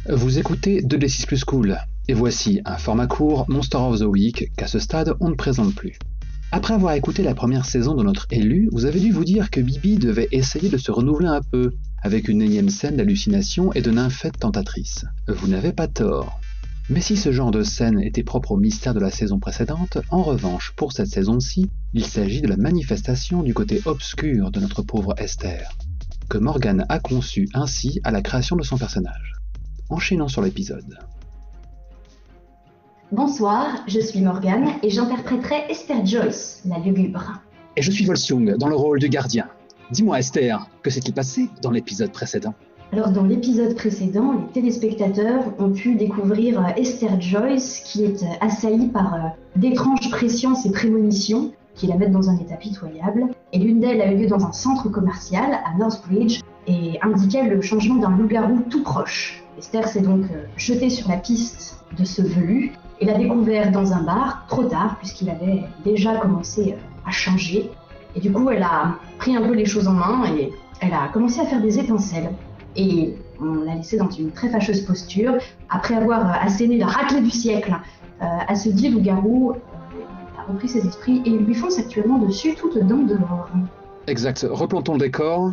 Vous écoutez 2D6 Plus Cool, et voici un format court Monster of the Week qu'à ce stade on ne présente plus. Après avoir écouté la première saison de notre élu, vous avez dû vous dire que Bibi devait essayer de se renouveler un peu, avec une énième scène d'hallucination et de nymphette tentatrice. Vous n'avez pas tort. Mais si ce genre de scène était propre au mystère de la saison précédente, en revanche, pour cette saison-ci, il s'agit de la manifestation du côté obscur de notre pauvre Esther, que Morgane a conçu ainsi à la création de son personnage. Enchaînons sur l'épisode. Bonsoir, je suis Morgane et j'interpréterai Esther Joyce, la lugubre. Et je suis Volsung, dans le rôle du gardien. Dis-moi Esther, que s'est-il passé dans l'épisode précédent ? Alors dans l'épisode précédent, les téléspectateurs ont pu découvrir Esther Joyce qui est assaillie par d'étranges presciences et prémonitions qui la mettent dans un état pitoyable. Et l'une d'elles a eu lieu dans un centre commercial à Northbridge et indiquait le changement d'un loup-garou tout proche. Esther s'est donc jetée sur la piste de ce velu et l'a découvert dans un bar, trop tard puisqu'il avait déjà commencé à changer. Et du coup, elle a pris un peu les choses en main et elle a commencé à faire des étincelles. Et on l'a laissée dans une très fâcheuse posture. Après avoir asséné la raclée du siècle à ce dit loup-garou, il a repris ses esprits et lui fonce actuellement dessus toutes dents dehors. Exact. Replantons le décor.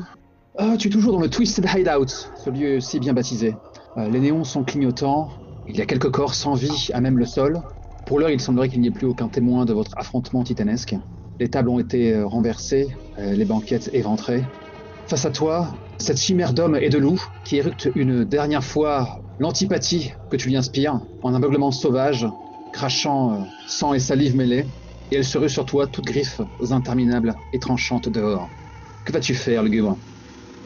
Tu es toujours dans le Twisted Hideout, ce lieu si bien baptisé. Les néons sont clignotants. Il y a quelques corps sans vie à même le sol. Pour l'heure, il semblerait qu'il n'y ait plus aucun témoin de votre affrontement titanesque. Les tables ont été renversées, les banquettes éventrées. Face à toi, cette chimère d'homme et de loup qui éructe une dernière fois l'antipathie que tu lui inspires en un beuglement sauvage, crachant sang et salive mêlés, et elle se rue sur toi, toute griffes interminables et tranchantes dehors. Que vas-tu faire, lugubre ?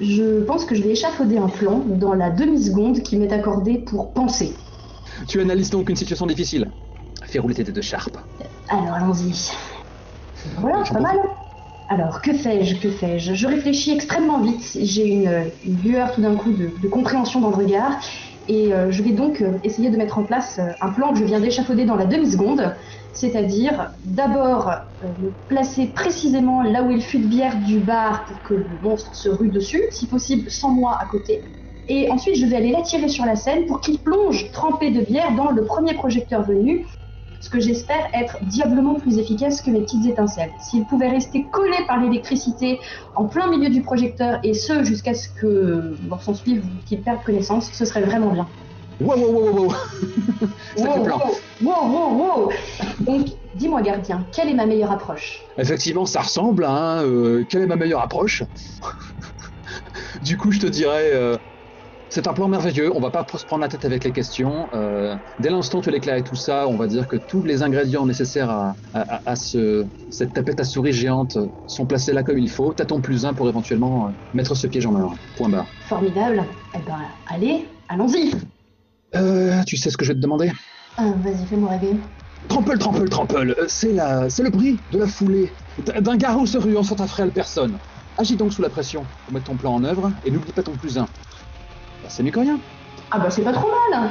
Je pense que je vais échafauder un plan dans la demi-seconde qui m'est accordée pour penser. Tu analyses donc une situation difficile. Fais rouler tes dés de Sharp. Alors allons-y. Voilà, pas mal. Alors, que fais-je ? Je réfléchis extrêmement vite. J'ai une lueur tout d'un coup de compréhension dans le regard. Et je vais donc essayer de mettre en place un plan que je viens d'échafauder dans la demi-seconde. C'est-à-dire, d'abord, me placer précisément là où est le fût de bière du bar pour que le monstre se rue dessus, si possible sans moi à côté. Et ensuite, je vais aller l'attirer sur la scène pour qu'il plonge trempé de bière dans le premier projecteur venu, ce que j'espère être diablement plus efficace que mes petites étincelles. S'il pouvait rester collé par l'électricité en plein milieu du projecteur, et ce jusqu'à ce que s'en suive qu'il perde connaissance, ce serait vraiment bien. Wow. Sacré plan. Wow. Donc, dis-moi gardien, quelle est ma meilleure approche ? Effectivement, ça ressemble à quelle est ma meilleure approche ? Du coup, je te dirais... c'est un plan merveilleux, on va pas se prendre la tête avec les questions. Dès l'instant où tu l'éclaires tout ça, on va dire que tous les ingrédients nécessaires à cette tapette à souris géante sont placés là comme il faut. T'as ton +1 pour éventuellement mettre ce piège en œuvre. Point barre. Formidable. Eh ben, allez, allons-y. Tu sais ce que je vais te demander ? Vas-y, fais-moi rêver. Trample, c'est le bruit de la foulée, d'un garou se ruant sans ta frêle personne. Agis donc sous la pression pour mettre ton plan en œuvre et n'oublie pas ton +1. C'est mieux que rien. Ah bah c'est pas trop mal.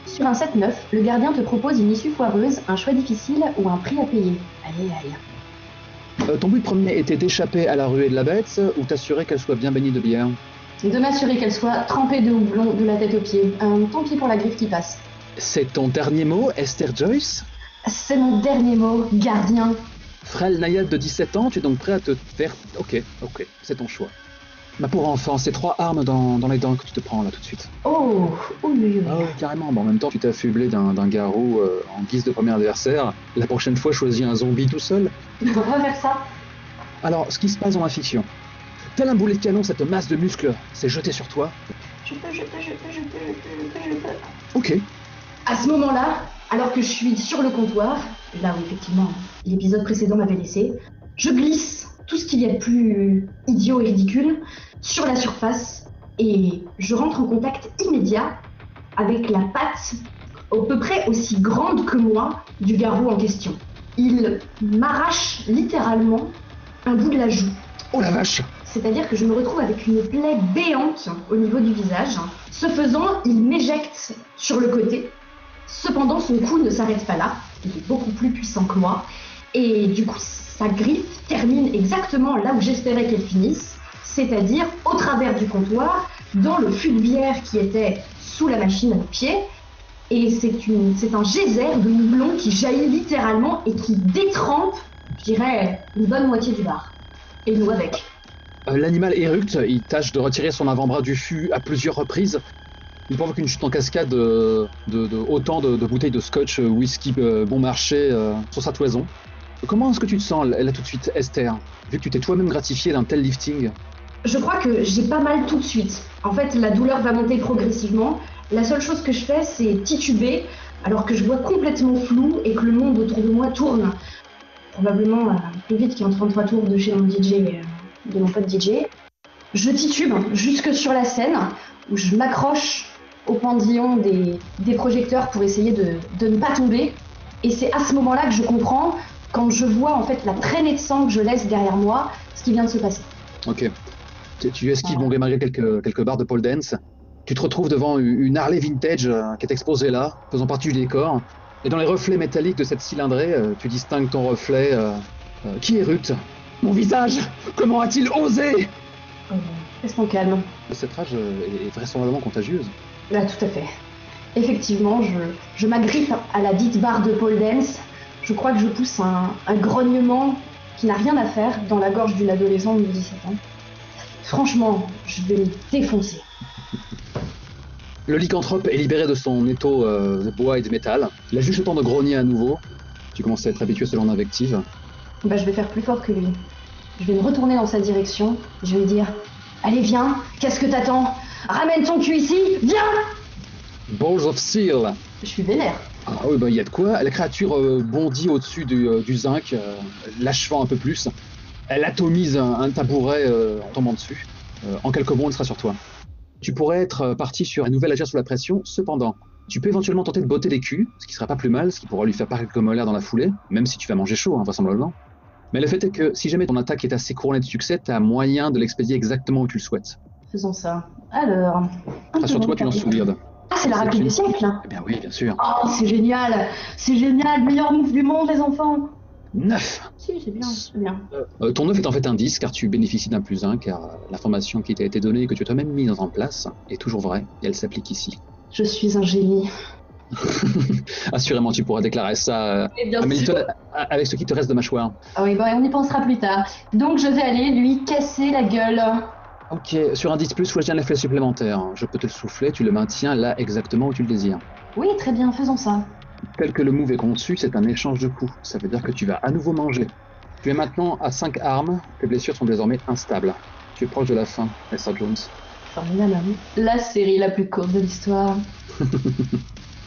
Sur un 7-9, le gardien te propose une issue foireuse, un choix difficile ou un prix à payer. Aïe. Ton but premier était d'échapper à la ruée de la bête ou t'assurer qu'elle soit bien baignée de bière ? De m'assurer qu'elle soit trempée de houblon de la tête aux pieds. Tant pis pour la griffe qui passe. C'est ton dernier mot, Esther Joyce ? C'est mon dernier mot, gardien. Frêle naïade de 17 ans, tu es donc prêt à te faire... Ok, c'est ton choix. Ma pauvre enfant, c'est 3 armes dans les dents que tu te prends là tout de suite. Oh, oui. Ah oui, carrément. Bon, en même temps, tu t'es affublé d'un garou en guise de premier adversaire. La prochaine fois, choisis un zombie tout seul. On va faire ça. Alors, ce qui se passe dans la fiction. Tel un boulet de canon, cette masse de muscles s'est jetée sur toi. Je peux. Ok. À ce moment-là, alors que je suis sur le comptoir, là où effectivement l'épisode précédent m'avait laissé, je glisse tout ce qu'il y a de plus idiot et ridicule sur la surface et je rentre en contact immédiat avec la patte à peu près aussi grande que moi du garou en question. Il m'arrache littéralement un bout de la joue. Oh la vache! C'est-à-dire que je me retrouve avec une plaie béante au niveau du visage. Ce faisant, il m'éjecte sur le côté. Cependant, son coup ne s'arrête pas là. Il est beaucoup plus puissant que moi. Et du coup, sa griffe termine exactement là où j'espérais qu'elle finisse, c'est-à-dire au travers du comptoir, dans le fût de bière qui était sous la machine à nos pieds. Et c'est un geyser de houblon qui jaillit littéralement et qui détrempe, je dirais, une bonne moitié du bar. Et nous avec. L'animal éructe, il tâche de retirer son avant-bras du fût à plusieurs reprises. Il provoque une chute en cascade autant de bouteilles de scotch, whisky bon marché sur sa toison. Comment est-ce que tu te sens là tout de suite, Esther, vu que tu t'es toi-même gratifié d'un tel lifting? Je crois que j'ai pas mal tout de suite. En fait, la douleur va monter progressivement. La seule chose que je fais, c'est tituber, alors que je vois complètement flou et que le monde autour de moi tourne. Probablement plus vite qu'un 33 tours de chez mon DJ, de mon pote DJ. Je titube jusque sur la scène, où je m'accroche au pendillon des projecteurs pour essayer de ne pas tomber. Et c'est à ce moment-là que je comprends, quand je vois en fait la traînée de sang que je laisse derrière moi, ce qui vient de se passer. Ok. Tu esquives malgré quelques barres de pole dance. Tu te retrouves devant une Harley vintage qui est exposée là, faisant partie du décor. Et dans les reflets métalliques de cette cylindrée, tu distingues ton reflet qui éructe. Mon visage! Comment a-t-il osé? Restons calmes. Cette rage est vraisemblablement contagieuse. Là, tout à fait. Effectivement, je m'agrippe à la dite barre de pole dance. Je crois que je pousse un grognement qui n'a rien à faire dans la gorge d'une adolescente de 17 ans. Franchement, je vais les défoncer. Le lycanthrope est libéré de son étau de bois et de métal. Il a juste le temps de grogner à nouveau. Tu commences à être habitué à ce genre d'invective. Je vais faire plus fort que lui. Je vais me retourner dans sa direction. Je vais dire « Allez, viens, qu'est-ce que t'attends? Ramène ton cul ici, viens !» Balls of Steel. Je suis vénère. Ah oui, il y a de quoi. La créature bondit au-dessus du zinc, l'achevant un peu plus. Elle atomise un tabouret en tombant dessus. En quelques bonds, elle sera sur toi. Tu pourrais être parti sur un nouvel agir sous la pression, cependant. Tu peux éventuellement tenter de botter les culs, ce qui serait pas plus mal, ce qui pourra lui faire perdre quelques molaires dans la foulée, même si tu vas manger chaud, vraisemblablement. Mais le fait est que si jamais ton attaque est assez couronnée de succès, t'as moyen de l'expédier exactement où tu le souhaites. Faisons ça. Alors... Rassure-toi, tu lances sous weird. Ah, c'est la rapide du siècle. Eh bien oui, bien sûr. Oh, c'est génial. C'est génial, meilleur move du monde, les enfants. 9. Si, c'est bien, c'est bien. Ton 9 est en fait un 10, car tu bénéficies d'un +1, car l'information qui t'a été donnée et que tu as toi-même mise en place est toujours vraie, et elle s'applique ici. Je suis un génie. Assurément, tu pourras déclarer ça à Melton avec ce qui te reste de mâchoire. Ah oui, on y pensera plus tard. Donc je vais aller lui casser la gueule. Ok, sur un 10+, choisis un effet supplémentaire. Je peux te le souffler, tu le maintiens là exactement où tu le désires. Oui, très bien, faisons ça. Tel que le move est conçu, c'est un échange de coups. Ça veut dire que tu vas à nouveau manger. Tu es maintenant à 5 armes, tes blessures sont désormais instables. Tu es proche de la fin, Esther Jones. Formidable. La série la plus courte de l'histoire.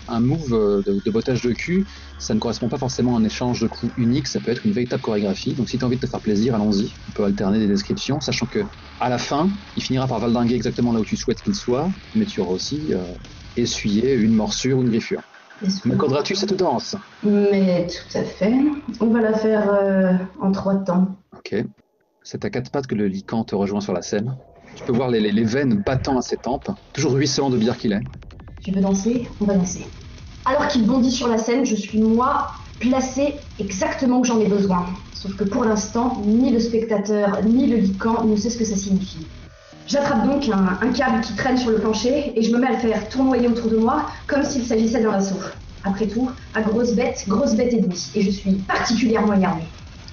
Un move de bottage de cul, ça ne correspond pas forcément à un échange de coups unique, ça peut être une véritable chorégraphie. Donc si tu as envie de te faire plaisir, allons-y. On peut alterner des descriptions, sachant que à la fin, il finira par valdinguer exactement là où tu souhaites qu'il soit, mais tu auras aussi essuyé une morsure ou une griffure. M'accorderas-tu cette danse? Mais tout à fait. On va la faire en 3 temps. Ok. C'est à 4 pattes que le lycan te rejoint sur la scène. Tu peux voir les veines battant à ses tempes, toujours ruisselant de bière qu'il est. Tu veux danser? On va danser. Alors qu'il bondit sur la scène, je suis moi, placée exactement où j'en ai besoin. Sauf que pour l'instant, ni le spectateur, ni le lycan ne sait ce que ça signifie. J'attrape donc un câble qui traîne sur le plancher et je me mets à le faire tournoyer autour de moi comme s'il s'agissait d'un assaut. Après tout, à grosse bête et demie. Et je suis particulièrement énervée.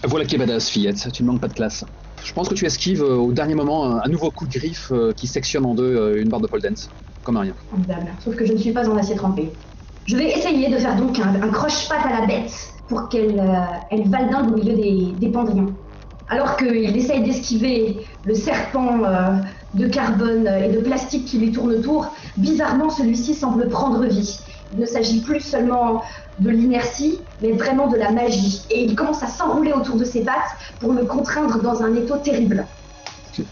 Voilà qui est badass, fillette. Tu ne manques pas de classe. Je pense que tu esquives au dernier moment un nouveau coup de griffe qui sectionne en deux une barre de pole dance. Comme un rien. Formidable. Sauf que je ne suis pas en acier trempé. Je vais essayer de faire donc un croche-patte à la bête pour qu'elle valdingue au milieu des pendrillons. Alors qu'il essaye d'esquiver le serpent de carbone et de plastique qui lui tourne autour, bizarrement celui-ci semble prendre vie. Il ne s'agit plus seulement de l'inertie, mais vraiment de la magie. Et il commence à s'enrouler autour de ses pattes pour me contraindre dans un étau terrible.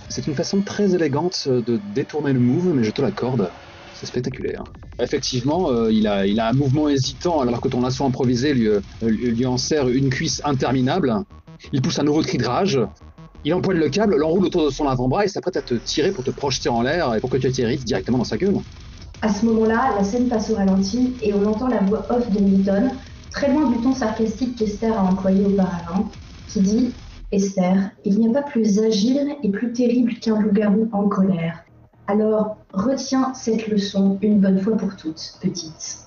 C'est une façon très élégante de détourner le move, mais je te l'accorde. C'est spectaculaire. Effectivement, il a un mouvement hésitant alors que ton lasso improvisé lui enserre une cuisse interminable. Il pousse un nouveau cri de rage. Il empoigne le câble, l'enroule autour de son avant-bras et s'apprête à te tirer pour te projeter en l'air et pour que tu atterrisses directement dans sa gueule. À ce moment-là, la scène passe au ralenti et on entend la voix off de Milton, très loin du ton sarcastique qu'Esther a employé auparavant, qui dit « Esther, il n'y a pas plus agile et plus terrible qu'un loup-garou en colère. Alors, Retiens cette leçon une bonne fois pour toutes, petite.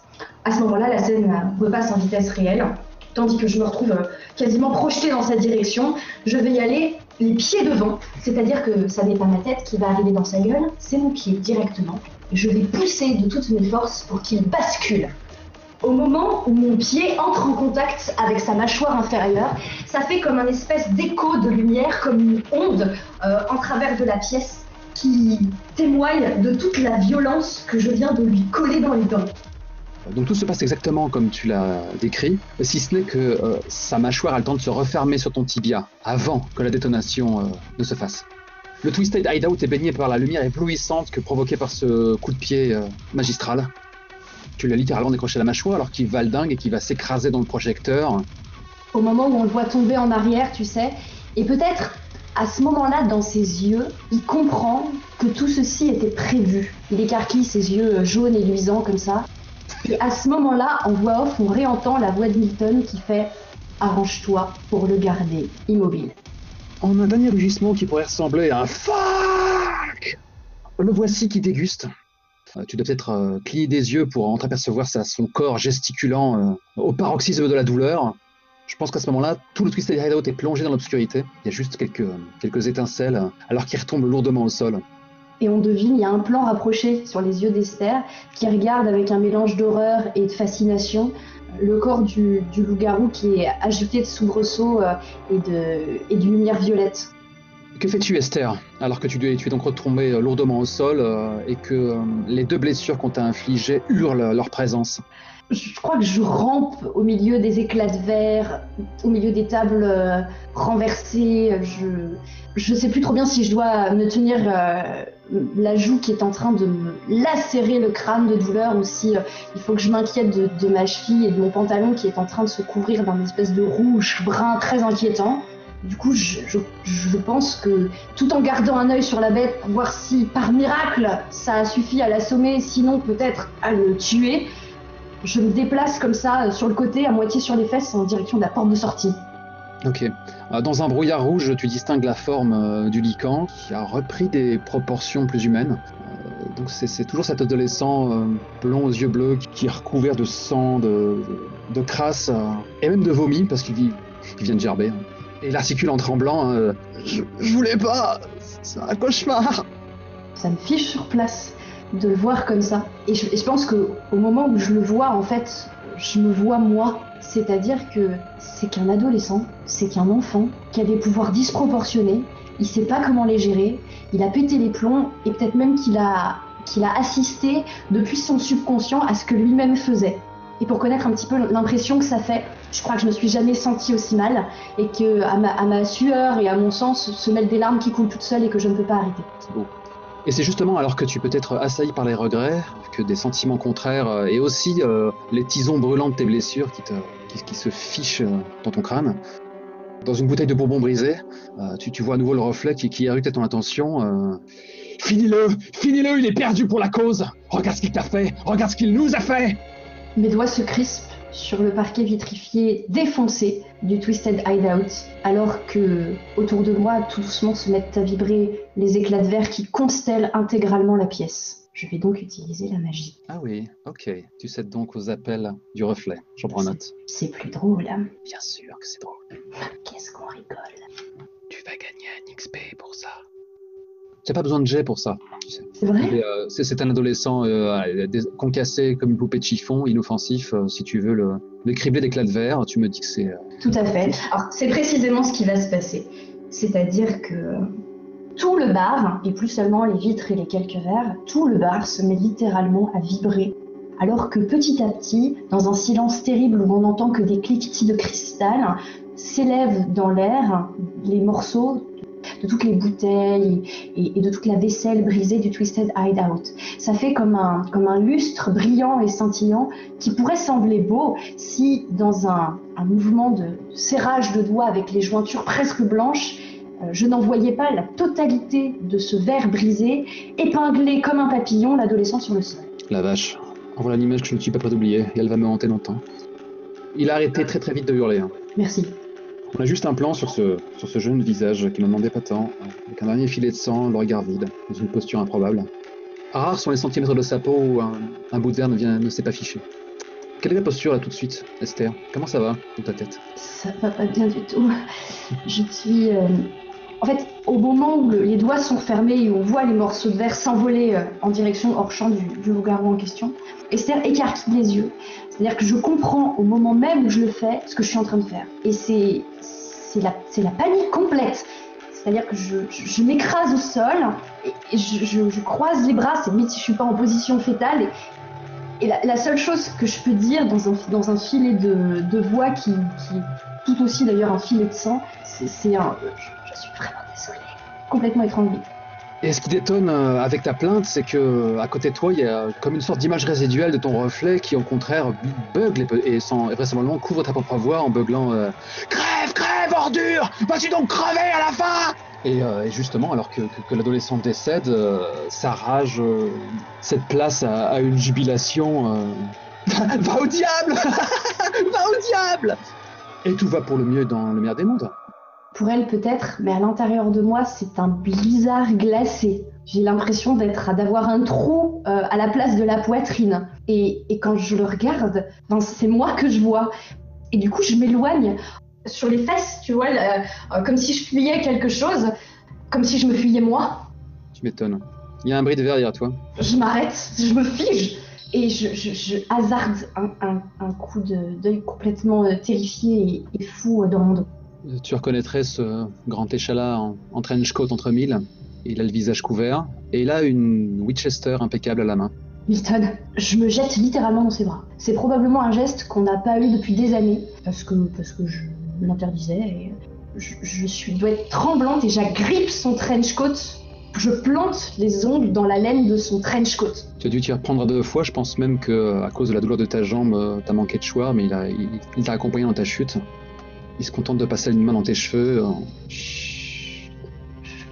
À ce moment-là, la scène repasse en vitesse réelle, tandis que je me retrouve quasiment projetée dans sa direction. Je vais y aller les pieds devant, c'est-à-dire que ça n'est pas ma tête qui va arriver dans sa gueule, c'est mon pied directement. Je vais pousser de toutes mes forces pour qu'il bascule. Au moment où mon pied entre en contact avec sa mâchoire inférieure, ça fait comme un espèce d'écho de lumière, comme une onde en travers de la pièce qui témoigne de toute la violence que je viens de lui coller dans les dents. Donc tout se passe exactement comme tu l'as décrit, si ce n'est que sa mâchoire a le temps de se refermer sur ton tibia avant que la détonation ne se fasse. Le Twisted Hideout est baigné par la lumière éblouissante que provoquée par ce coup de pied magistral. Tu lui as littéralement décroché la mâchoire alors qu'il valdingue et qu'il va s'écraser dans le projecteur. Au moment où on le voit tomber en arrière, tu sais, et peut-être à ce moment-là, dans ses yeux, il comprend que tout ceci était prévu. Il écarquille ses yeux jaunes et luisants comme ça. Et à ce moment-là, en voix off, on réentend la voix de Milton qui fait « Arrange-toi pour le garder immobile ». En un dernier rugissement qui pourrait ressembler à un « fuck », le voici qui déguste. Tu dois peut-être cligner des yeux pour entreapercevoir son corps gesticulant au paroxysme de la douleur. Je pense qu'à ce moment-là, tout le Twisted Hideout est plongé dans l'obscurité. Il y a juste quelques étincelles alors qu'il retombe lourdement au sol. Et on devine, il y a un plan rapproché sur les yeux d'Esther qui regarde avec un mélange d'horreur et de fascination le corps du loup-garou qui est agité de soubresauts et d'une lumière violette. Que fais-tu, Esther, alors que tu es donc retombée lourdement au sol et que les 2 blessures qu'on t'a infligées hurlent leur présence? Je crois que je rampe au milieu des éclats de verre, au milieu des tables renversées. Je sais plus trop bien si je dois me tenir la joue qui est en train de me lacérer le crâne de douleur ou si il faut que je m'inquiète de ma cheville et de mon pantalon qui est en train de se couvrir d'un espèce de rouge brun très inquiétant. Du coup, je pense que tout en gardant un œil sur la bête pour voir si par miracle ça a suffi à l'assommer, sinon peut-être à le tuer, je me déplace comme ça sur le côté, à moitié sur les fesses, en direction de la porte de sortie. Ok. Dans un brouillard rouge, tu distingues la forme du lycan qui a repris des proportions plus humaines. Donc c'est toujours cet adolescent blond aux yeux bleus qui est recouvert de sang, de crasse et même de vomi parce qu'il vient de gerber. Et il articule en tremblant je voulais pas, c'est un cauchemar. Ça me fiche sur place de le voir comme ça. Et je pense qu'au moment où je le vois, en fait, je me vois moi. C'est-à-dire que c'est qu'un adolescent, c'est qu'un enfant qui a des pouvoirs disproportionnés, il sait pas comment les gérer, il a pété les plombs et peut-être même qu'il a assisté depuis son subconscient à ce que lui-même faisait. Et pour connaître un petit peu l'impression que ça fait, je crois que je me suis jamais sentie aussi mal et que à ma sueur et à mon sang se mêlent des larmes qui coulent toutes seules et que je ne peux pas arrêter. C'est beau. Et c'est justement alors que tu peux être assailli par les regrets, que des sentiments contraires et aussi les tisons brûlants de tes blessures qui se fichent dans ton crâne. Dans une bouteille de bourbon brisée, tu vois à nouveau le reflet qui éructe à ton attention. Finis-le, il est perdu pour la cause. Regarde ce qu'il t'a fait, regarde ce qu'il nous a fait. Mes doigts se crispent sur le parquet vitrifié défoncé du Twisted Hideout, alors que autour de moi, tout doucement se mettent à vibrer les éclats de verre qui constellent intégralement la pièce. Je vais donc utiliser la magie. Ah oui, ok. Tu cèdes donc aux appels du reflet. J'en prends note. C'est plus drôle. Bien sûr que c'est drôle. Qu'est-ce qu'on rigole. Tu vas gagner un XP pour ça. Tu n'as pas besoin de jet pour ça, tu sais. C'est vrai ? C'est un adolescent concassé comme une poupée de chiffon, inoffensif. Si tu veux le cribler d'éclats de verre, tu me dis que c'est... Tout à fait. Alors, c'est précisément ce qui va se passer. C'est-à-dire que tout le bar, et plus seulement les vitres et les quelques verres, tout le bar se met littéralement à vibrer. Alors que petit à petit, dans un silence terrible où on n'entend que des cliquetis de cristal, s'élèvent dans l'air les morceaux de toutes les bouteilles et de toute la vaisselle brisée du Twisted Hideout. Ça fait comme un lustre brillant et scintillant qui pourrait sembler beau si, dans un mouvement de serrage de doigts avec les jointures presque blanches, je n'en voyais pas la totalité de ce verre brisé, épinglé comme un papillon, l'adolescent sur le sol. La vache. En voilà une image que je ne suis pas prêt d'oublier, et elle va me hanter longtemps. Il a arrêté très très vite de hurler. Merci. On a juste un plan sur ce jeune visage qui n'en demandait pas tant, avec un dernier filet de sang, le regard vide, dans une posture improbable. Rares sont les centimètres de sa peau où un bout de verre ne s'est pas fiché. Quelle est la posture là tout de suite, Esther? Comment ça va dans ta tête? Ça va pas bien du tout. Je suis... En fait, au moment où les doigts sont fermés et on voit les morceaux de verre s'envoler en direction hors champ du loup-garou en question, Esther écarquille les yeux. C'est-à-dire que je comprends au moment même où je le fais ce que je suis en train de faire. Et c'est la panique complète. C'est-à-dire que je m'écrase au sol, et je croise les bras, c'est limite si je suis pas en position fétale. Et la seule chose que je peux dire dans un filet de voix qui est tout aussi d'ailleurs un filet de sang, c'est un je suis vraiment désolée, complètement étranglée. Et ce qui détonne avec ta plainte, c'est que à côté de toi, il y a comme une sorte d'image résiduelle de ton reflet qui, au contraire, bugle et vraisemblablement couvre ta propre voix en beuglant Crève, crève, ordure! Vas-tu donc crever à la fin? Et justement, alors que l'adolescent décède, sa rage cède place à une jubilation. Va au diable! Va au diable! Et tout va pour le mieux dans le meilleur des mondes. Pour elle peut-être, mais à l'intérieur de moi, c'est un blizzard glacé. J'ai l'impression d'avoir un trou à la place de la poitrine. Et quand je le regarde, c'est moi que je vois. Et du coup, je m'éloigne sur les fesses, tu vois, comme si je fuyais quelque chose, comme si je me fuyais moi. Tu m'étonnes. Il y a un bris de verre derrière toi. Je m'arrête, je me fige. Et je hasarde un coup d'œil complètement terrifié et fou dans mon dos. Tu reconnaîtrais ce grand échalas en trench coat entre mille. Il a le visage couvert et il a une Winchester impeccable à la main. Milton, je me jette littéralement dans ses bras. C'est probablement un geste qu'on n'a pas eu depuis des années, parce que je l'interdisais. Et je dois être tremblante et j'agrippe son trench coat. Je plante les ongles dans la laine de son trench coat. Tu as dû t'y reprendre 2 fois, je pense même qu'à cause de la douleur de ta jambe, t'as manqué de choix, mais il t'a accompagné dans ta chute. Il se contente de passer une main dans tes cheveux. Je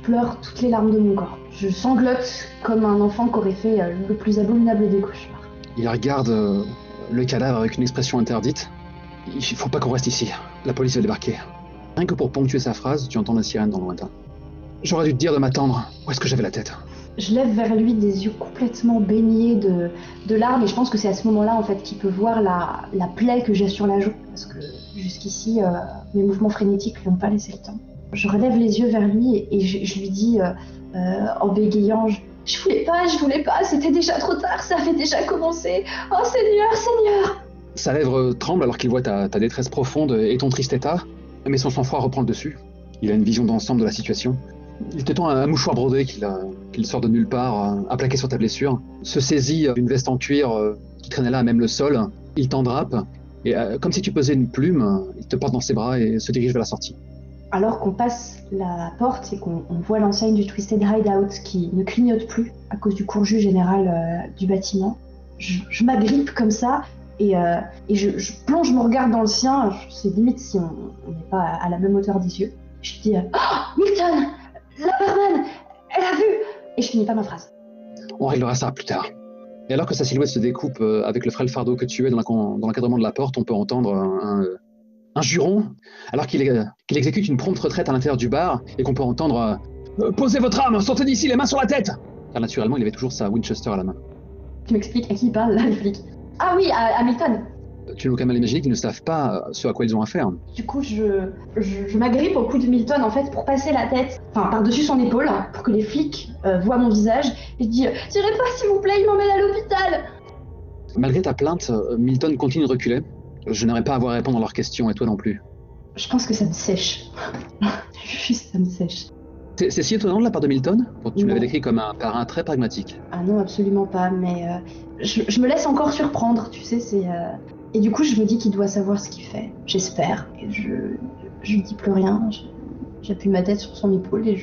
pleure toutes les larmes de mon corps. Je sanglote comme un enfant qui aurait fait le plus abominable des cauchemars. Il regarde le cadavre avec une expression interdite. Il faut pas qu'on reste ici. La police va débarquer. Rien que pour ponctuer sa phrase, tu entends la sirène dans le lointain. J'aurais dû te dire de m'attendre. Où est-ce que j'avais la tête? Je lève vers lui des yeux complètement baignés de larmes et je pense que c'est à ce moment-là en fait qu'il peut voir la plaie que j'ai sur la joue. Parce que jusqu'ici, mes mouvements frénétiques lui ont pas laissé le temps. Je relève les yeux vers lui et je lui dis en bégayant je voulais pas, c'était déjà trop tard, ça avait déjà commencé. Oh Seigneur! Sa lèvre tremble alors qu'il voit ta détresse profonde et ton triste état, mais son sang-froid reprend le dessus. Il a une vision d'ensemble de la situation. Il te tend un mouchoir brodé qu'il sort de nulle part, à plaquer sur ta blessure, se saisit d'une veste en cuir qui traînait là à même le sol, il t'endrape, et comme si tu posais une plume, il te porte dans ses bras et se dirige vers la sortie. Alors qu'on passe la porte et qu'on voit l'enseigne du Twisted Hideout qui ne clignote plus à cause du court-jus général du bâtiment, je m'agrippe comme ça et je plonge mon regard dans le sien, c'est limite si on n'est pas à la même hauteur des yeux. Je dis « Milton, la barman, elle a vu !» Et je finis pas ma phrase. On réglera ça plus tard. Et alors que sa silhouette se découpe avec le frêle fardeau que tu es dans l'encadrement de la porte, on peut entendre un juron, alors qu'il exécute une prompte retraite à l'intérieur du bar, et qu'on peut entendre Posez votre arme, sortez d'ici, les mains sur la tête !» Car naturellement, il avait toujours sa Winchester à la main. Tu m'expliques à qui il parle, là, les flics? Ah oui, à Milton. Tu n'as aucun mal imaginer qu'ils ne savent pas ce à quoi ils ont affaire. Du coup, je m'agrippe au cou de Milton, en fait, pour passer la tête, par-dessus son épaule, pour que les flics voient mon visage, et je dis « Tirez pas, s'il vous plaît, il m'emmène à l'hôpital !» Malgré ta plainte, Milton continue de reculer. Je n'aurais pas à avoir à répondre à leurs questions, et toi non plus. Je pense que ça me sèche. Juste, ça me sèche. C'est si étonnant de la part de Milton? Tu me l'avais décrit comme un parrain très pragmatique. Ah non, absolument pas, mais je me laisse encore surprendre, tu sais, c'est... Et du coup, je me dis qu'il doit savoir ce qu'il fait. J'espère. Et je lui dis plus rien. J'appuie ma tête sur son épaule et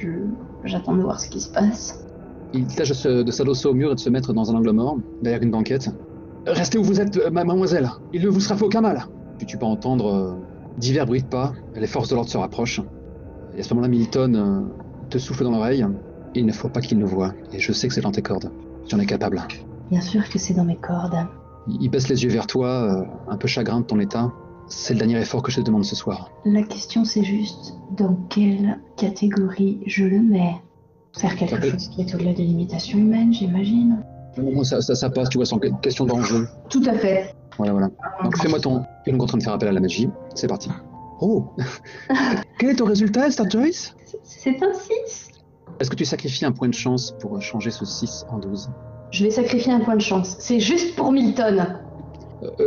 j'attends de voir ce qui se passe. Il tâche de s'adosser au mur et de se mettre dans un angle mort, derrière une banquette. Restez où vous êtes, mademoiselle. Il ne vous sera fait aucun mal. Puis tu peux entendre divers bruits de pas. Les forces de l'ordre se rapprochent. Et à ce moment-là, Milton te souffle dans l'oreille. Il ne faut pas qu'il nous voie. Et je sais que c'est dans tes cordes. Tu en es capable. Bien sûr que c'est dans mes cordes. Il baisse les yeux vers toi, un peu chagrin de ton état. C'est le dernier effort que je te demande ce soir. La question c'est juste, dans quelle catégorie je le mets? Faire quelque chose qui est au-delà des limitations humaines, j'imagine. Non, ça passe, tu vois, sans question d'enjeu. Tout à fait. Voilà. Donc fais-moi ton... Tu es donc en train de faire appel à la magie. C'est parti. Oh. Quel est ton résultat, Esther Joyce? C'est un 6. Est-ce que tu sacrifies un point de chance pour changer ce 6 en 12? Je vais sacrifier un point de chance. C'est juste pour Milton.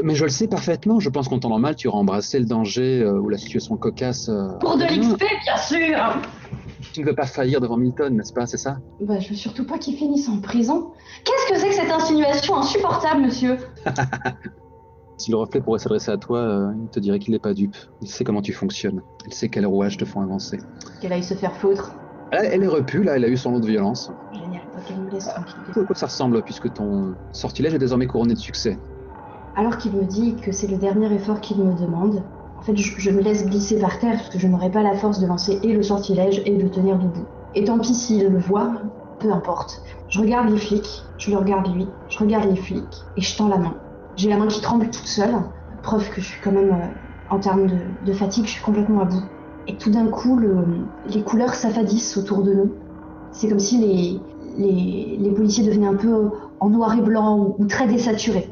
Mais je le sais parfaitement. Je pense qu'en temps normal, tu auras embrassé le danger ou la situation cocasse. Pour de l'XP, bien sûr. Tu ne veux pas faillir devant Milton, n'est-ce pas? C'est ça? Bah, je veux surtout pas qu'il finisse en prison. Qu'est-ce que c'est que cette insinuation insupportable, monsieur? Si le reflet pourrait s'adresser à toi, il te dirait qu'il n'est pas dupe. Il sait comment tu fonctionnes. Il sait quels rouages te font avancer. Qu'elle aille se faire foutre. Elle est repue, là, elle a eu son lot de violence. Génial, pas qu'elle me laisse tranquille. À quoi ça ressemble, puisque ton sortilège est désormais couronné de succès? Alors qu'il me dit que c'est le dernier effort qu'il me demande, en fait, je me laisse glisser par terre parce que je n'aurai pas la force de lancer et le sortilège et de tenir debout. Et tant pis s'il le voit, peu importe. Je regarde les flics, je le regarde lui, je regarde les flics et je tends la main. J'ai la main qui tremble toute seule, preuve que je suis quand même, en termes de fatigue, je suis complètement à bout. Et tout d'un coup, les couleurs s'affadissent autour de nous. C'est comme si les policiers devenaient un peu en noir et blanc ou très désaturés.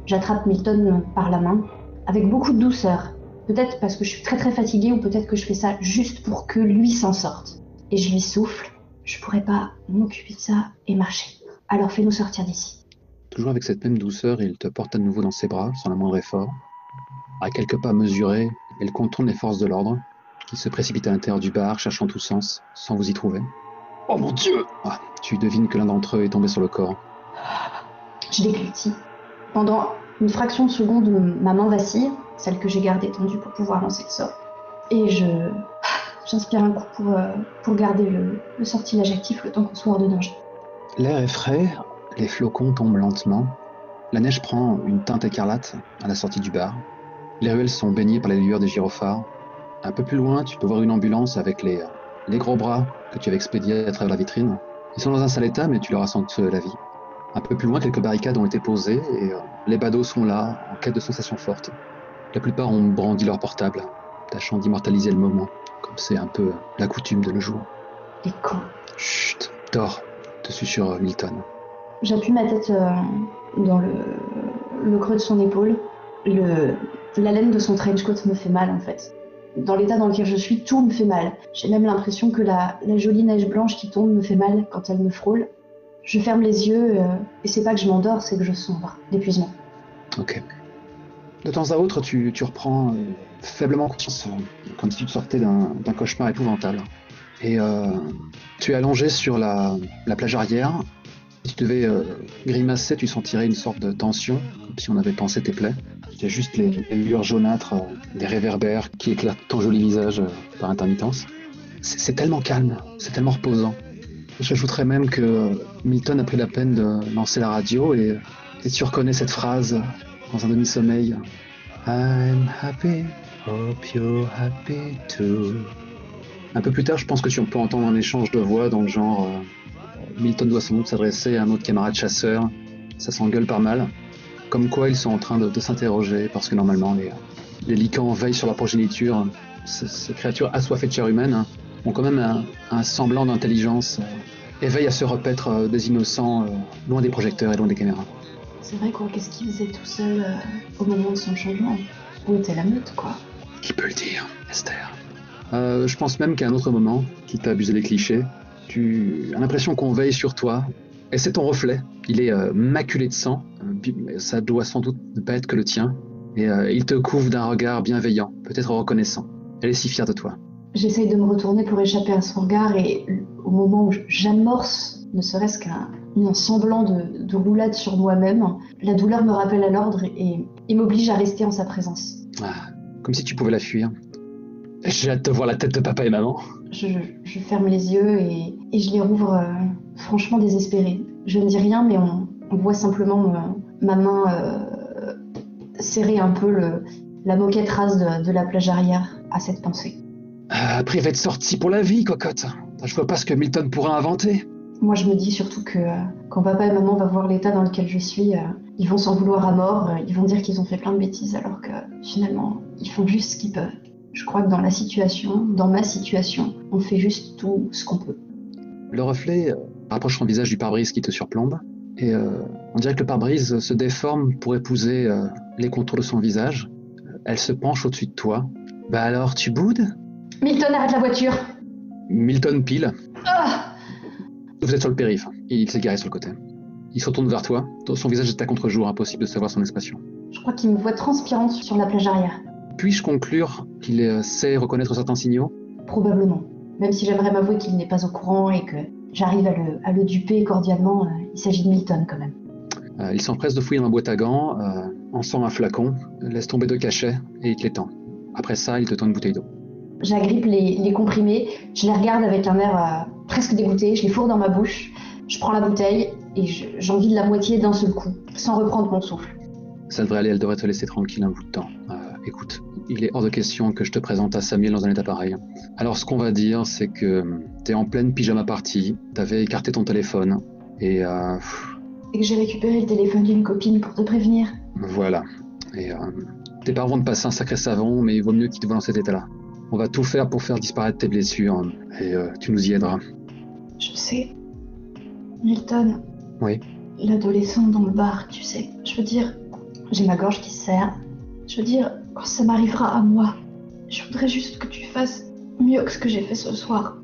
J'attrape Milton par la main, avec beaucoup de douceur. Peut-être parce que je suis très très fatiguée ou peut-être que je fais ça juste pour que lui s'en sorte. Et je lui souffle, je pourrais pas m'occuper de ça et marcher. Alors fais-nous sortir d'ici. Toujours avec cette même douceur, il te porte à nouveau dans ses bras, sans la moindre effort. À quelques pas mesurés, il contourne les forces de l'ordre, qui se précipitent à l'intérieur du bar, cherchant tout sens, sans vous y trouver. Oh mon Dieu! Tu devines que l'un d'entre eux est tombé sur le corps. Je déglutis. Pendant une fraction de seconde, ma main vacille, celle que j'ai gardée tendue pour pouvoir lancer le sort. Et j'inspire un coup pour garder le sortilège actif le temps qu'on soit hors de danger. L'air est frais, les flocons tombent lentement. La neige prend une teinte écarlate à la sortie du bar. Les ruelles sont baignées par les lueurs des gyrophares. Un peu plus loin, tu peux voir une ambulance avec les gros bras que tu avais expédiés à travers la vitrine. Ils sont dans un sale état, mais tu leur as senti sauver la vie. Un peu plus loin, quelques barricades ont été posées et les badauds sont là, en quête de sensations fortes. La plupart ont brandi leur portable, tâchant d'immortaliser le moment, comme c'est un peu la coutume de nos jours. Les cons. Chut, dors, te susurre Milton. J'appuie ma tête dans le creux de son épaule. La laine de son trenchcoat me fait mal en fait. Dans l'état dans lequel je suis, tout me fait mal. J'ai même l'impression que la jolie neige blanche qui tombe me fait mal quand elle me frôle. Je ferme les yeux et c'est pas que je m'endors, c'est que je sombre d'épuisement. Ok. De temps à autre, tu reprends faiblement conscience, comme si tu sortais d'un cauchemar épouvantable. Et tu es allongé sur la plage arrière. Si tu devais grimacer, tu sentirais une sorte de tension, comme si on avait pansé tes plaies. Il y a juste les lueurs jaunâtres, des réverbères qui éclairent ton joli visage par intermittence. C'est tellement calme, c'est tellement reposant. J'ajouterais même que Milton a pris la peine de lancer la radio et tu reconnais cette phrase dans un demi-sommeil. I'm happy, hope you're happy too. Un peu plus tard, je pense que tu peux entendre un échange de voix dans le genre Milton doit sans doute s'adresser à un autre camarade chasseur. Ça s'engueule pas mal. Comme quoi ils sont en train de s'interroger parce que normalement les licans veillent sur leur progéniture. Ces créatures assoiffées de chair humaine ont quand même un semblant d'intelligence et veillent à se repaître des innocents loin des projecteurs et loin des caméras. C'est vrai quoi, qu'est-ce qu'il faisait tout seul au moment de son changement? Où était la meute quoi? Qui peut le dire, Esther? Je pense même qu'à un autre moment, quitte à abuser des clichés, tu as l'impression qu'on veille sur toi, et c'est ton reflet. Il est maculé de sang, ça doit sans doute ne pas être que le tien, et il te couvre d'un regard bienveillant, peut-être reconnaissant. Elle est si fière de toi. J'essaye de me retourner pour échapper à son regard, et au moment où j'amorce, ne serait-ce qu'un semblant de roulade sur moi-même, la douleur me rappelle à l'ordre et m'oblige à rester en sa présence. Comme si tu pouvais la fuir. J'ai hâte de voir la tête de papa et maman. Je ferme les yeux et je les rouvre franchement désespérée. Je ne dis rien, mais on voit simplement ma main serrer un peu la moquette rase de la plage arrière à cette pensée. Privé de sortie pour la vie, cocotte. Je vois pas ce que Milton pourra inventer. Moi, je me dis surtout que quand papa et maman vont voir l'état dans lequel je suis, ils vont s'en vouloir à mort, ils vont dire qu'ils ont fait plein de bêtises alors que finalement, ils font juste ce qu'ils peuvent. Je crois que dans ma situation, on fait juste tout ce qu'on peut. Le reflet rapproche son visage du pare-brise qui te surplombe, et on dirait que le pare-brise se déforme pour épouser les contours de son visage. Elle se penche au-dessus de toi. Bah alors, tu boudes ? Milton, arrête la voiture. Milton pile. Ah. Vous êtes sur le périph'. Il s'est garé sur le côté. Il se retourne vers toi. Son visage est à contre-jour, impossible de savoir son expression. Je crois qu'il me voit transpirante sur la plage arrière. Puis-je conclure qu'il sait reconnaître certains signaux ? Probablement. Même si j'aimerais m'avouer qu'il n'est pas au courant et que j'arrive à le duper cordialement, il s'agit de Milton quand même. Il s'empresse de fouiller dans la boîte à gants, en sort un flacon, laisse tomber 2 cachets et il te les tend. Après ça, il te tend une bouteille d'eau. J'agrippe les comprimés, je les regarde avec un air presque dégoûté, je les fourre dans ma bouche, je prends la bouteille et j'en vide la moitié d'un seul coup, sans reprendre mon souffle. Ça devrait aller, elle devrait te laisser tranquille un bout de temps. Écoute, il est hors de question que je te présente à Samuel dans un état pareil. Alors ce qu'on va dire, c'est que t'es en pleine pyjama party, t'avais écarté ton téléphone, et que j'ai récupéré le téléphone d'une copine pour te prévenir. Voilà. Et tes parents vont te passer un sacré savon, mais il vaut mieux qu'ils te voient dans cet état-là. On va tout faire pour faire disparaître tes blessures, et tu nous y aideras. Je sais. Milton. Oui. L'adolescent dans le bar, tu sais. Je veux dire, j'ai ma gorge qui se serre. Je veux dire, quand ça m'arrivera à moi, je voudrais juste que tu fasses mieux que ce que j'ai fait ce soir.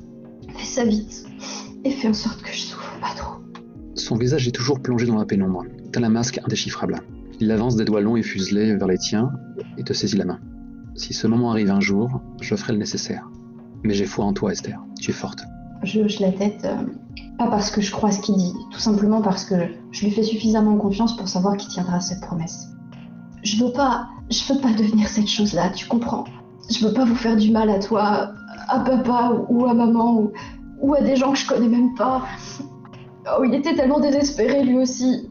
Fais ça vite. Et fais en sorte que je souffre pas trop. Son visage est toujours plongé dans la pénombre, tel un masque indéchiffrable. Il avance des doigts longs et fuselés vers les tiens et te saisit la main. Si ce moment arrive un jour, je ferai le nécessaire. Mais j'ai foi en toi, Esther. Tu es forte. Je hoche la tête, pas parce que je crois ce qu'il dit, tout simplement parce que je lui fais suffisamment confiance pour savoir qu'il tiendra cette promesse. Je veux pas devenir cette chose-là, tu comprends. Je veux pas vous faire du mal à toi, à papa ou à maman ou à des gens que je connais même pas. Oh, il était tellement désespéré lui aussi.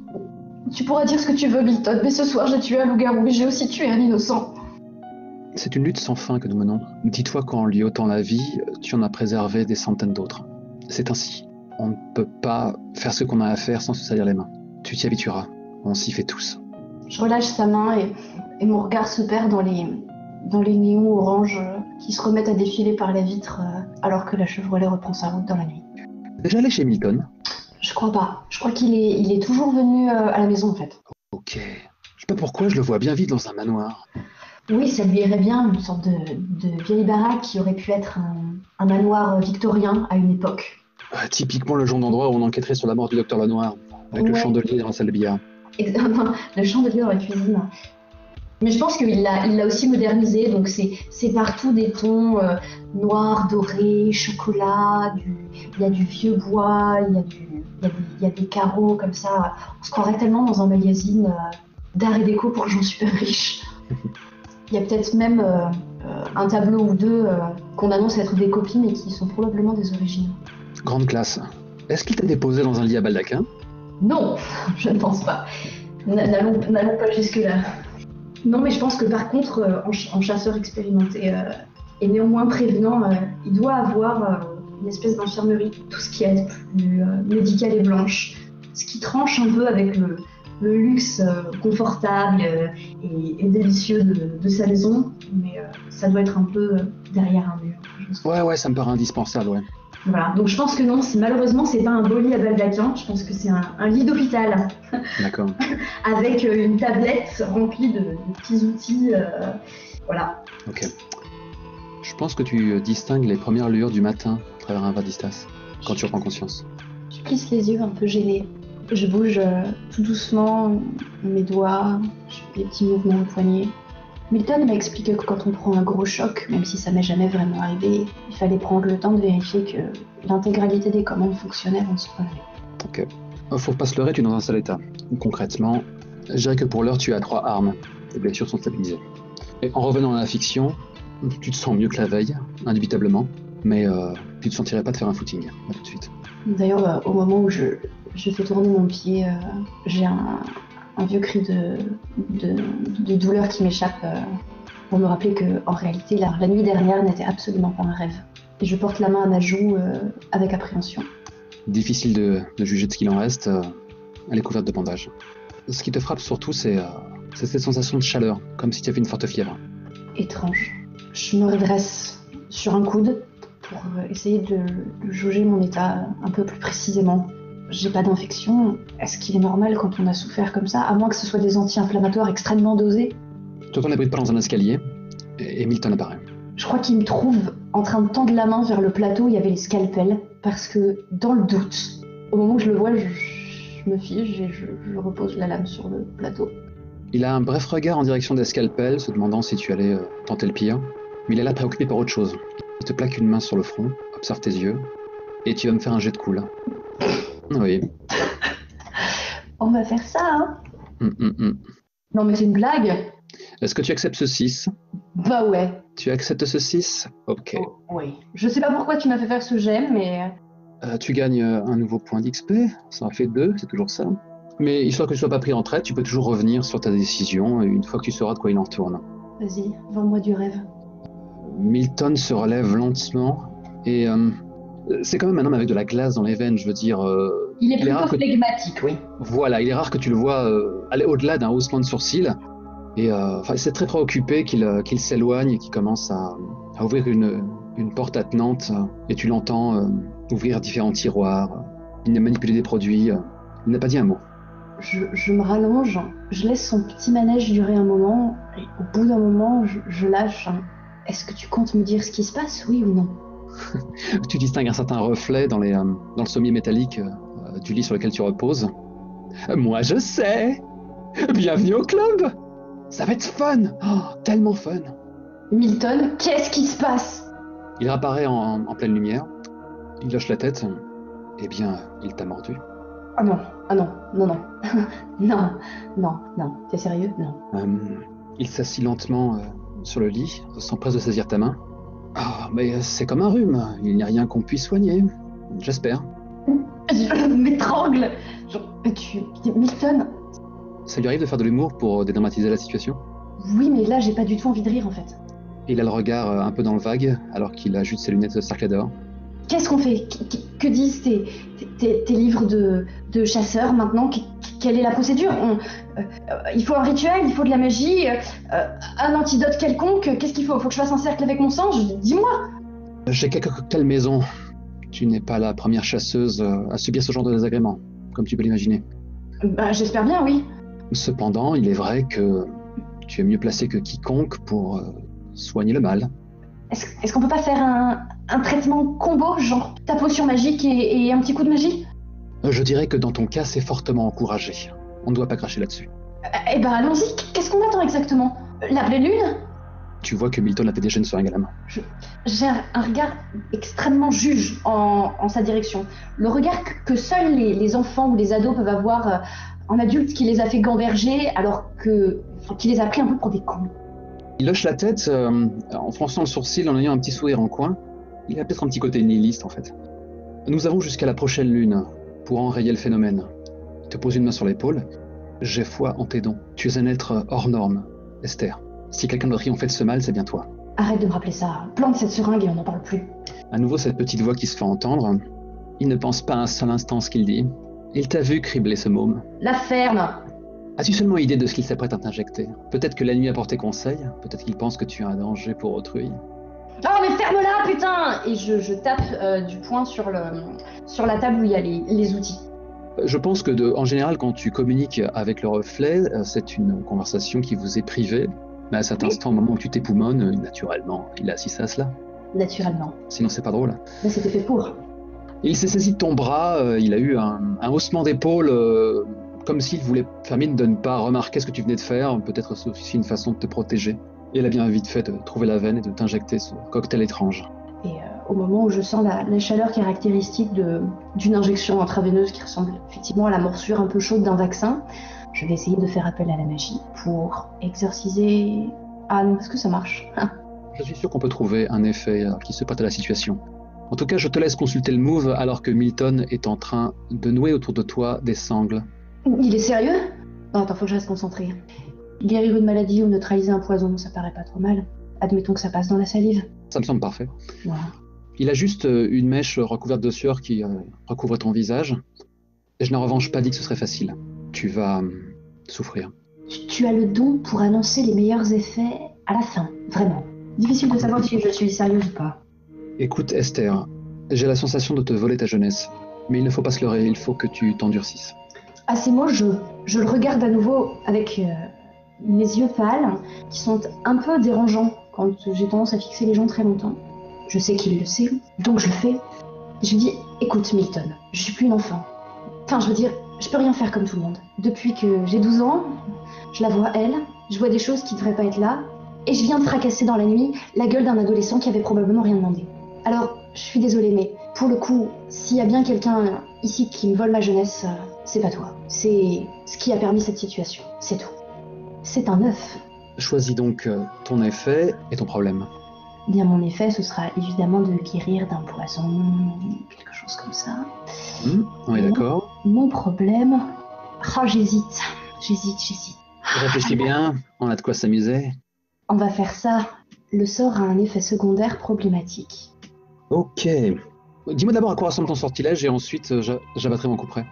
Tu pourras dire ce que tu veux, Milton, mais ce soir j'ai tué un loup-garou, mais j'ai aussi tué un innocent. C'est une lutte sans fin que nous menons. Dis-toi qu'en lui ôtant la vie, tu en as préservé des centaines d'autres. C'est ainsi. On ne peut pas faire ce qu'on a à faire sans se salir les mains. Tu t'y habitueras. On s'y fait tous. Je relâche sa main et mon regard se perd dans les néons oranges qui se remettent à défiler par la vitre alors que la Chevrolet reprend sa route dans la nuit. Déjà allé chez Milton ? Je crois pas. Je crois qu'il est toujours venu à la maison en fait. Ok. Je sais pas pourquoi, je le vois bien vite dans un manoir. Oui, ça lui irait bien, une sorte de vieille baraque qui aurait pu être un manoir victorien à une époque. Typiquement le genre d'endroit où on enquêterait sur la mort du docteur Lenoir, avec le chandelier dans la salle de billard. Le chandelier dans la cuisine. Mais je pense qu'il l'a aussi modernisé, donc c'est partout des tons noirs, dorés, chocolat, il y a du vieux bois, il y a des carreaux comme ça. On se croirait tellement dans un magazine d'art et déco pour gens super riches. Il y a peut-être même un tableau ou deux qu'on annonce être des copies, mais qui sont probablement des originaux. Grande classe. Est-ce qu'il t'a déposé dans un lit à baldaquin ? Non, je ne pense pas. N'allons pas jusque-là. Non, mais je pense que par contre, en chasseur expérimenté et néanmoins prévenant, il doit avoir une espèce d'infirmerie, tout ce qui est plus médical et blanche. Ce qui tranche un peu avec le luxe confortable et délicieux de sa maison, mais ça doit être un peu derrière un mur. Ouais, ça me paraît indispensable, ouais. Voilà, donc je pense que non, malheureusement c'est pas un beau lit à baldaquin, je pense que c'est un lit d'hôpital. D'accord. Avec une tablette remplie de petits outils, voilà. Ok. Je pense que tu distingues les premières lueurs du matin à travers un vasistas, quand tu reprends conscience. Je plisse les yeux un peu gênée. Je bouge tout doucement mes doigts, je fais des petits mouvements au poignet. Milton m'a expliqué que quand on prend un gros choc, même si ça m'est jamais vraiment arrivé, il fallait prendre le temps de vérifier que l'intégralité des commandes fonctionnaient avant de se relever. Ok. Faut pas se leurrer, tu es dans un sale état. Concrètement, je dirais que pour l'heure, tu as 3 armes. Tes blessures sont stabilisées. Et en revenant à la fiction, tu te sens mieux que la veille, indubitablement, mais tu te sentirais pas de faire un footing, là, tout de suite. D'ailleurs, au moment où je fais tourner mon pied, j'ai un vieux cri de douleur qui m'échappe pour me rappeler que en réalité, la nuit dernière n'était absolument pas un rêve. Et je porte la main à ma joue avec appréhension. Difficile de juger de ce qu'il en reste, elle est couverte de bandages. Ce qui te frappe surtout, c'est cette sensation de chaleur, comme si tu avais une forte fièvre. Étrange. Je me redresse sur un coude, pour essayer de jauger mon état un peu plus précisément. J'ai pas d'infection. Est-ce qu'il est normal quand on a souffert comme ça, à moins que ce soit des anti-inflammatoires extrêmement dosés? Tu entends les bruits de pas dans un escalier, et Milton apparaît. Je crois qu'il me trouve en train de tendre la main vers le plateau où il y avait les scalpels, parce que dans le doute, au moment où je le vois, je me fige et je repose la lame sur le plateau. Il a un bref regard en direction des scalpels, se demandant si tu allais tenter le pire, mais il est là préoccupé par autre chose. Il te plaque une main sur le front, observe tes yeux, et tu vas me faire un jet de cool. Oui. On va faire ça, hein? Non mais c'est une blague. Est-ce que tu acceptes ce 6? Bah ouais. Tu acceptes ce 6? Ok. Oh, oui. Je sais pas pourquoi tu m'as fait faire ce jet, mais... Tu gagnes un nouveau point d'XP, ça en fait 2, c'est toujours ça. Mais histoire que tu sois pas pris en traite, tu peux toujours revenir sur ta décision une fois que tu sauras de quoi il en retourne. Vas-y, vends-moi du rêve. Milton se relève lentement et c'est quand même un homme avec de la glace dans les veines, je veux dire. Il est plutôt flegmatique, oui. Voilà, il est rare que tu le vois aller au-delà d'un haussement de sourcil. Et c'est très préoccupé qu'il s'éloigne et qu'il commence à ouvrir une porte attenante et tu l'entends ouvrir différents tiroirs, il a manipulé des produits, il n'a pas dit un mot. Je me rallonge, je laisse son petit manège durer un moment et au bout d'un moment, je lâche. Est-ce que tu comptes me dire ce qui se passe, oui ou non? Tu distingues un certain reflet dans le sommier métallique du lit sur lequel tu reposes. Moi je sais! Bienvenue au club! Ça va être fun! Oh, tellement fun! Milton, qu'est-ce qui se passe? Il apparaît en pleine lumière. Il hoche la tête. Eh bien, il t'a mordu. Ah non, non. non. T'es sérieux? Non. Il s'assit lentement sur le lit, s'empresse de saisir ta main. Ah, mais c'est comme un rhume. Il n'y a rien qu'on puisse soigner. J'espère. Je m'étrangle! Milton? Ça lui arrive de faire de l'humour pour dédramatiser la situation? Oui, mais là, j'ai pas du tout envie de rire, en fait. Il a le regard un peu dans le vague, alors qu'il ajoute ses lunettes Sarkador. Qu'est-ce qu'on fait? Que disent tes livres de chasseurs maintenant? Quelle est la procédure? Il faut un rituel, il faut de la magie, un antidote quelconque. Qu'est-ce qu'il faut? Faut que je fasse un cercle avec mon sang? Dis-moi! J'ai quelques cocktails maison. Tu n'es pas la première chasseuse à subir ce genre de désagréments, comme tu peux l'imaginer. Bah, j'espère bien, oui. Cependant, il est vrai que tu es mieux placé que quiconque pour soigner le mal. Est-ce qu'on peut pas faire un traitement combo, genre ta potion magique et un petit coup de magie? Je dirais que dans ton cas, c'est fortement encouragé. On ne doit pas cracher là-dessus. Eh ben allons-y, qu'est-ce qu'on attend exactement? La pleine lune? Tu vois que Milton a déjà une seringue à la main. J'ai un regard extrêmement juge en sa direction. Le regard que seuls les enfants ou les ados peuvent avoir en adulte qui les a fait gamberger alors qui les a pris un peu pour des cons. Il hoche la tête en fronçant le sourcil, en ayant un petit sourire en coin. Il a peut-être un petit côté nihiliste en fait. Nous avons jusqu'à la prochaine lune pour enrayer le phénomène. Il te pose une main sur l'épaule. J'ai foi en tes dons. Tu es un être hors norme, Esther. Si quelqu'un d'autre en fait ce mal, c'est bien toi. Arrête de me rappeler ça. Plante cette seringue et on n'en parle plus. À nouveau cette petite voix qui se fait entendre. Il ne pense pas un seul instant ce qu'il dit. Il t'a vu cribler ce môme. La ferme! As-tu seulement idée de ce qu'il s'apprête à t'injecter? Peut-être que la nuit a porté conseil, peut-être qu'il pense que tu es un danger pour autrui. Oh mais ferme-la, putain! Et je tape du poing sur la table où il y a les outils. Je pense que en général, quand tu communiques avec le reflet, c'est une conversation qui vous est privée. Mais à cet instant, au moment où tu t'époumones, naturellement, il assiste à cela. Naturellement. Sinon, c'est pas drôle. Mais c'était fait pour. Il s'est saisi de ton bras, il a eu un haussement d'épaule, comme s'il voulait faire mine de ne pas remarquer ce que tu venais de faire. Peut-être c'est aussi une façon de te protéger. Et il a bien vite fait de trouver la veine et de t'injecter ce cocktail étrange. Et au moment où je sens la chaleur caractéristique d'une injection intraveineuse qui ressemble effectivement à la morsure un peu chaude d'un vaccin, je vais essayer de faire appel à la magie pour exorciser Anne. Est-ce que ça marche? Je suis sûr qu'on peut trouver un effet qui se prête à la situation. En tout cas, je te laisse consulter le move alors que Milton est en train de nouer autour de toi des sangles. Il est sérieux? Non, attends, faut que je reste concentrée. Guérir une maladie ou neutraliser un poison, ça paraît pas trop mal. Admettons que ça passe dans la salive. Ça me semble parfait. Voilà. Il a juste une mèche recouverte de sueur qui recouvre ton visage. Et je n'ai en revanche pas dit que ce serait facile. Tu vas souffrir. Tu as le don pour annoncer les meilleurs effets à la fin, vraiment. Difficile de savoir si je suis sérieuse ou pas. Écoute, Esther, j'ai la sensation de te voler ta jeunesse. Mais il ne faut pas se leurrer, il faut que tu t'endurcisses. À ces mots, je le regarde à nouveau avec mes yeux pâles, qui sont un peu dérangeants quand j'ai tendance à fixer les gens très longtemps. Je sais qu'il le sait, donc je le fais. Je lui dis, écoute Milton, je suis plus une enfant. Enfin, je veux dire, je peux rien faire comme tout le monde. Depuis que j'ai 12 ans, je la vois elle, je vois des choses qui devraient pas être là, et je viens de fracasser dans la nuit la gueule d'un adolescent qui avait probablement rien demandé. Alors, je suis désolée, mais pour le coup, s'il y a bien quelqu'un ici qui me vole ma jeunesse, c'est pas toi. C'est ce qui a permis cette situation, c'est tout. C'est un œuf. Choisis donc ton effet et ton problème. Bien, mon effet, ce sera évidemment de guérir d'un poison, quelque chose comme ça. On est d'accord. Mon problème... Oh, j'hésite. Réfléchis bien, on a de quoi s'amuser. On va faire ça. Le sort a un effet secondaire problématique. Ok. Dis-moi d'abord à quoi ressemble ton sortilège et ensuite j'abattrai mon coup près.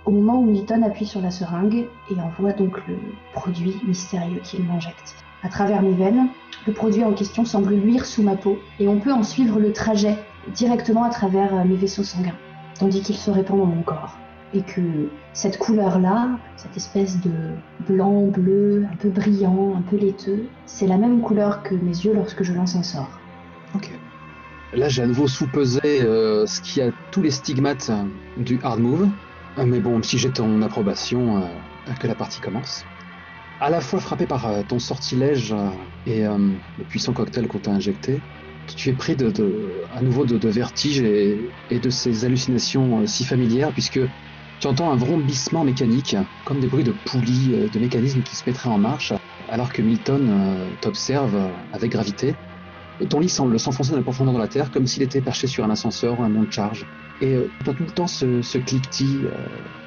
Au moment où Milton appuie sur la seringue et envoie donc le produit mystérieux qu'il m'injecte à travers mes veines, le produit en question semble luire sous ma peau et on peut en suivre le trajet directement à travers mes vaisseaux sanguins, tandis qu'il se répand dans mon corps. Et que cette couleur-là, cette espèce de blanc, bleu, un peu brillant, un peu laiteux, c'est la même couleur que mes yeux lorsque je lance un sort. Ok. Là, j'ai à nouveau sous-pesé ce qui a tous les stigmates du hard move. Mais bon, si j'ai ton approbation, que la partie commence. À la fois frappé par ton sortilège et le puissant cocktail qu'on t'a injecté, tu es pris à nouveau de vertige et de ces hallucinations si familières, puisque tu entends un vrombissement mécanique, comme des bruits de poulies, de mécanismes qui se mettraient en marche, alors que Milton t'observe avec gravité. Ton lit semble s'enfoncer dans la profondeur de la terre, comme s'il était perché sur un ascenseur ou un monte charge. Et tu as tout le temps ce cliquetis,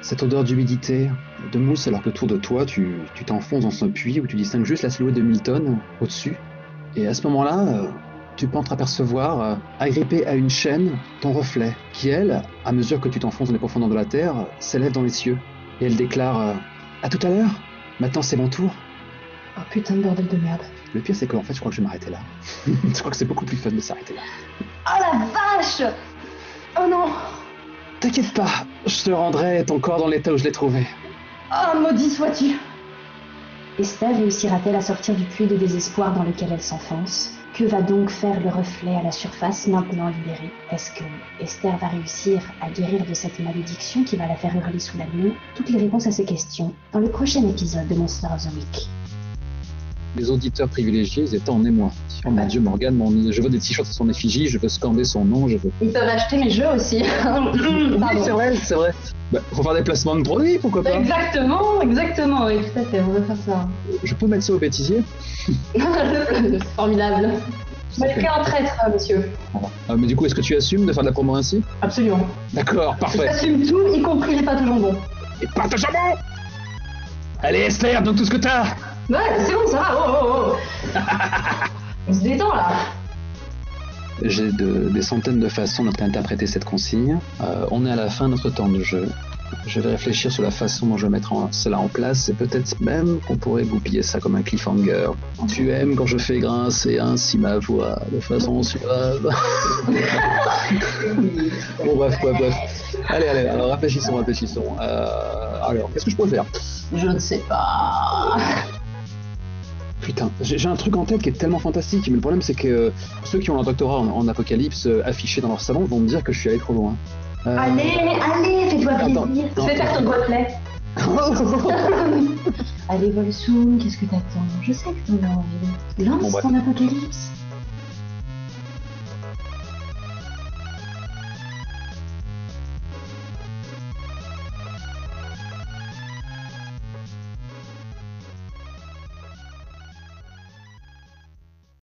cette odeur d'humidité, de mousse, alors que autour de toi, tu t'enfonces dans ce puits où tu distingues juste la silhouette de Milton au-dessus. Et à ce moment-là, tu peux entreapercevoir, agrippé à une chaîne, ton reflet, qui elle, à mesure que tu t'enfonces dans les profondeurs de la terre, s'élève dans les cieux. Et elle déclare à tout à l'heure, maintenant c'est mon tour. Oh putain de bordel de merde. Le pire, c'est qu'en fait, je crois que je vais m'arrêter là. Je crois que c'est beaucoup plus fun de s'arrêter là. Oh la vache! Oh non! T'inquiète pas, je te rendrai ton corps dans l'état où je l'ai trouvé. Oh, maudit sois-tu! Esther réussira-t-elle à sortir du puits de désespoir dans lequel elle s'enfonce? Que va donc faire le reflet à la surface maintenant libéré? Est-ce que Esther va réussir à guérir de cette malédiction qui va la faire hurler sous la lune? Toutes les réponses à ces questions dans le prochain épisode de Monster of the Week. Les auditeurs privilégiés, ils étaient en émoi. Oh mon Dieu, Morgane, je veux des t-shirts à son effigie, je veux scander son nom, je veux... Ils peuvent acheter mes jeux aussi. Oui, c'est vrai. Bah, faut faire des placements de produits, pourquoi pas? Exactement, oui, tout à fait, on va faire ça. Je peux mettre ça au bêtisier? Formidable. Je mettrai en traître, monsieur. Mais du coup, est-ce que tu assumes de faire de la promo ainsi? Absolument. D'accord, parfait. J'assume tout, y compris les pâtes au jambon. Et pâtes au jambon! Allez, Esther, donne tout ce que t'as! Ouais, c'est bon, ça va, oh. On se détend, là. J'ai des centaines de façons d'interpréter cette consigne. On est à la fin de notre temps de jeu. Je vais réfléchir sur la façon dont je vais mettre cela en place et peut-être même qu'on pourrait goupiller ça comme un cliffhanger. Tu aimes quand je fais grincer ainsi ma voix de façon suave. Bon, bref. Allez, alors réfléchissons. Alors, qu'est-ce que je pourrais faire? Je ne sais pas. Putain, j'ai un truc en tête qui est tellement fantastique, mais le problème c'est que ceux qui ont leur doctorat en apocalypse affiché dans leur salon vont me dire que je suis allé trop loin. Allez, fais-toi plaisir. Fais faire ton reflet. Allez, Volsoum, qu'est-ce que t'attends? Je sais que t'en as envie. Lance ton apocalypse.